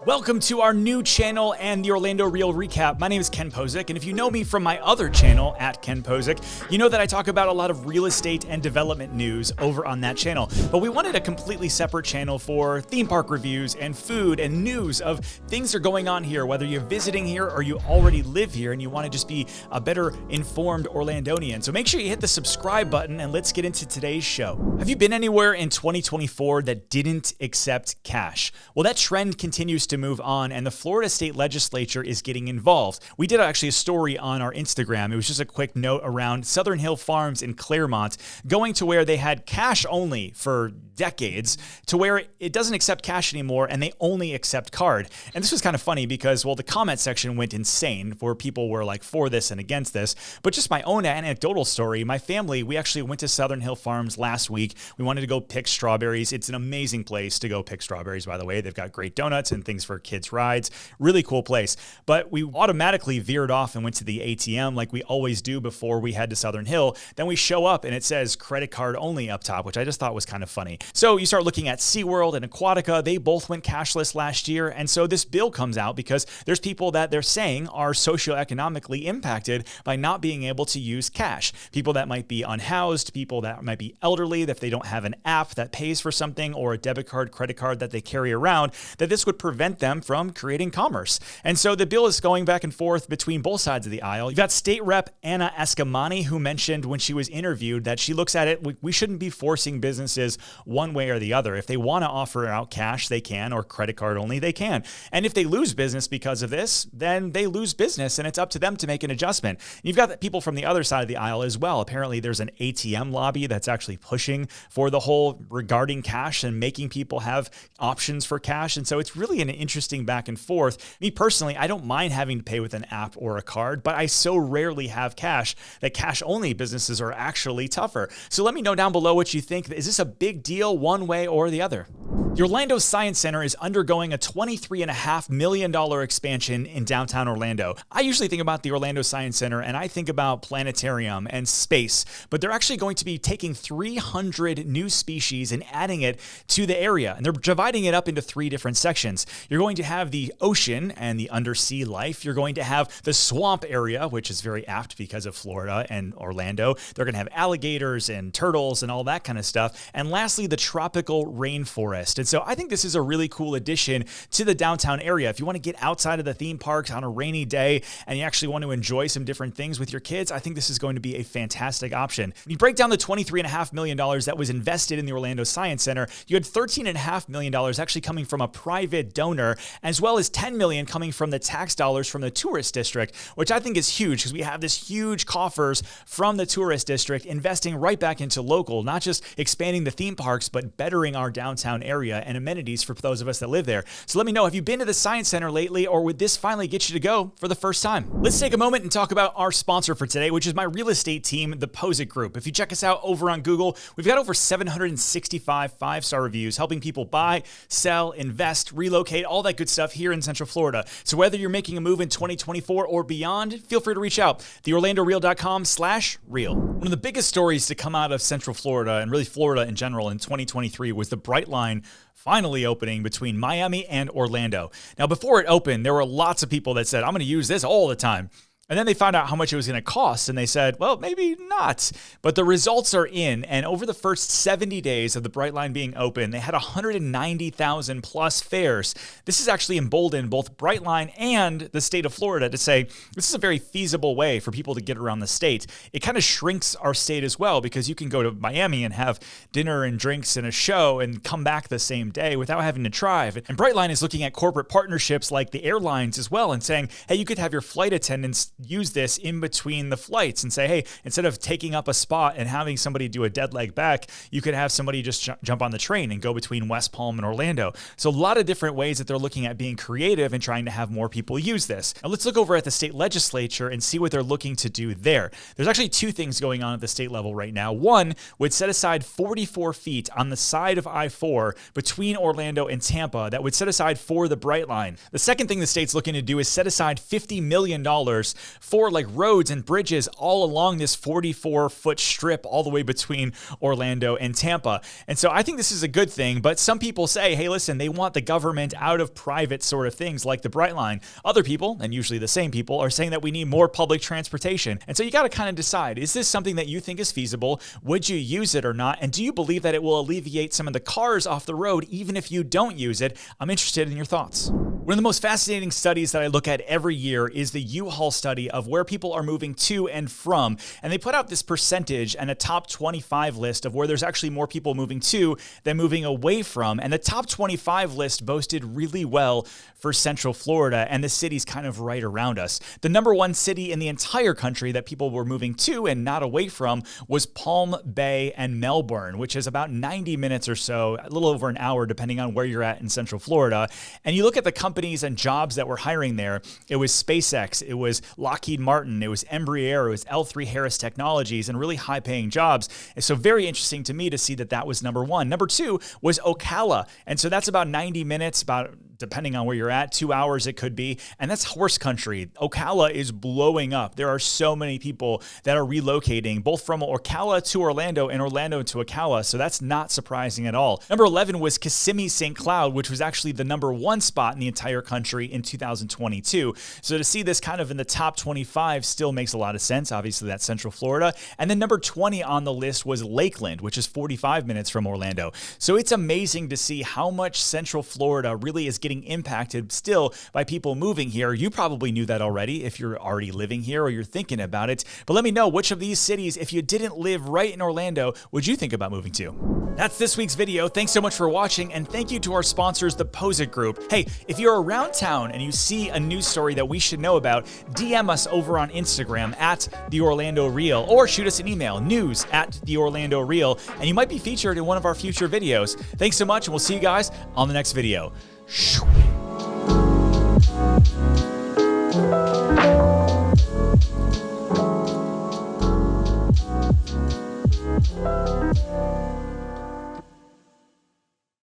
Welcome to our new channel and the Orlando Real Recap. My name is Ken Posick, and if you know me from my other channel, at Ken Posick, you know that I talk about a lot of real estate and development news over on that channel. But we wanted a completely separate channel for theme park reviews and food and news of things that are going on here, whether you're visiting here or you already live here and you want to just be a better informed Orlandonian. So make sure you hit the subscribe button and let's get into today's show. Have you been anywhere in 2024 that didn't accept cash? Well, that trend continues to move on, and the Florida state legislature is getting involved. We did actually a story on our Instagram. It was just a quick note around Southern Hill Farms in Claremont going to where they had cash only for decades to where it doesn't accept cash anymore and they only accept card. And this was kind of funny because, well, the comment section went insane where people were like for this and against this. But just my own anecdotal story, my family, we actually went to Southern Hill Farms last week. We wanted to go pick strawberries. It's an amazing place to go pick strawberries, by the way. They've got great donuts and things for kids' rides. Really cool place. But we automatically veered off and went to the ATM like we always do before we head to Southern Hill. Then we show up and it says credit card only up top, which I just thought was kind of funny. So you start looking at SeaWorld and Aquatica. They both went cashless last year. And so this bill comes out because there's people that they're saying are socioeconomically impacted by not being able to use cash. People that might be unhoused, people that might be elderly, that if they don't have an app that pays for something or a debit card, credit card that they carry around, that this would prevent them from creating commerce. And so the bill is going back and forth between both sides of the aisle. You've got State Rep Anna Escamani, who mentioned when she was interviewed that she looks at it, we shouldn't be forcing businesses one way or the other. If they want to offer out cash, they can, or credit card only, they can. And if they lose business because of this, then they lose business and it's up to them to make an adjustment. And you've got people from the other side of the aisle as well. Apparently there's an ATM lobby that's actually pushing for the whole regarding cash and making people have options for cash. And so it's really an interesting back and forth. Me personally, I don't mind having to pay with an app or a card, but I so rarely have cash that cash only businesses are actually tougher. So let me know down below what you think. Is this a big deal one way or the other? The Orlando Science Center is undergoing a $23.5 million expansion in downtown Orlando. I usually think about the Orlando Science Center and I think about planetarium and space, but they're actually going to be taking 300 new species and adding it to the area. And they're dividing it up into 3 different sections. You're going to have the ocean and the undersea life. You're going to have the swamp area, which is very apt because of Florida and Orlando. They're going to have alligators and turtles and all that kind of stuff. And lastly, the tropical rainforest. And so I think this is a really cool addition to the downtown area. If you want to get outside of the theme parks on a rainy day and you actually want to enjoy some different things with your kids, I think this is going to be a fantastic option. When you break down the $23.5 million that was invested in the Orlando Science Center, you had $13.5 million actually coming from a private donor, as well as $10 million coming from the tax dollars from the tourist district, which I think is huge because we have this huge coffers from the tourist district investing right back into local, not just expanding the theme parks, but bettering our downtown area and amenities for those of us that live there. So let me know, have you been to the Science Center lately, or would this finally get you to go for the first time? Let's take a moment and talk about our sponsor for today, which is my real estate team, the Posick Group. If you check us out over on Google, we've got over 765 5-star reviews helping people buy, sell, invest, relocate, all that good stuff here in Central Florida. So whether you're making a move in 2024 or beyond, feel free to reach out. TheOrlandoReal.com/real. One of the biggest stories to come out of Central Florida and really Florida in general in 2023 was the Brightline finally opening between Miami and Orlando. Now, before it opened, there were lots of people that said, I'm going to use this all the time. And then they found out how much it was going to cost, and they said, well, maybe not. But the results are in, and over the first 70 days of the Brightline being open, they had 190,000 plus fares. This has actually emboldened both Brightline and the state of Florida to say, this is a very feasible way for people to get around the state. It kind of shrinks our state as well, because you can go to Miami and have dinner and drinks and a show and come back the same day without having to drive. And Brightline is looking at corporate partnerships like the airlines as well and saying, hey, you could have your flight attendants use this in between the flights and say, hey, instead of taking up a spot and having somebody do a dead leg back, you could have somebody just jump on the train and go between West Palm and Orlando. So a lot of different ways that they're looking at being creative and trying to have more people use this. Now let's look over at the state legislature and see what they're looking to do there. There's actually 2 things going on at the state level right now. One would set aside 44 feet on the side of I-4 between Orlando and Tampa that would set aside for the Brightline. The second thing the state's looking to do is set aside $50 million for like roads and bridges all along this 44-foot strip all the way between Orlando and Tampa. And so I think this is a good thing, but some people say, hey, listen, they want the government out of private sort of things like the Brightline. Other people, and usually the same people, are saying that we need more public transportation. And so you got to kind of decide, is this something that you think is feasible? Would you use it or not? And do you believe that it will alleviate some of the cars off the road even if you don't use it? I'm interested in your thoughts. One of the most fascinating studies that I look at every year is the U-Haul study of where people are moving to and from. And they put out this percentage and a top 25 list of where there's actually more people moving to than moving away from. And the top 25 list boasted really well for Central Florida, and the city's kind of right around us. The number one city in the entire country that people were moving to and not away from was Palm Bay and Melbourne, which is about 90 minutes or so, a little over an hour, depending on where you're at in Central Florida. And you look at the companies and jobs that were hiring there, it was SpaceX, it was Lockheed Martin, it was Embraer, it was L3 Harris Technologies, and really high-paying jobs. And so very interesting to me to see that that was number one. Number two was Ocala, and so that's about 90 minutes, about depending on where you're at, 2 hours it could be, and that's horse country. Ocala is blowing up. There are so many people that are relocating, both from Ocala to Orlando and Orlando to Ocala, so that's not surprising at all. Number 11 was Kissimmee St. Cloud, which was actually the number one spot in the entire country in 2022. So to see this kind of in the top 25 still makes a lot of sense. Obviously, that's Central Florida. And then number 20 on the list was Lakeland, which is 45 minutes from Orlando. So it's amazing to see how much Central Florida really is getting impacted still by people moving here. You probably knew that already if you're already living here or you're thinking about it. But let me know, which of these cities, if you didn't live right in Orlando, would you think about moving to? That's this week's video. Thanks so much for watching, and thank you to our sponsors, the Posit Group. Hey, if you're around town and you see a news story that we should know about, DM us over on Instagram at The Orlando Real, or shoot us an email, news at The Orlando Real, and you might be featured in one of our future videos. Thanks so much, and we'll see you guys on the next video. Shoo.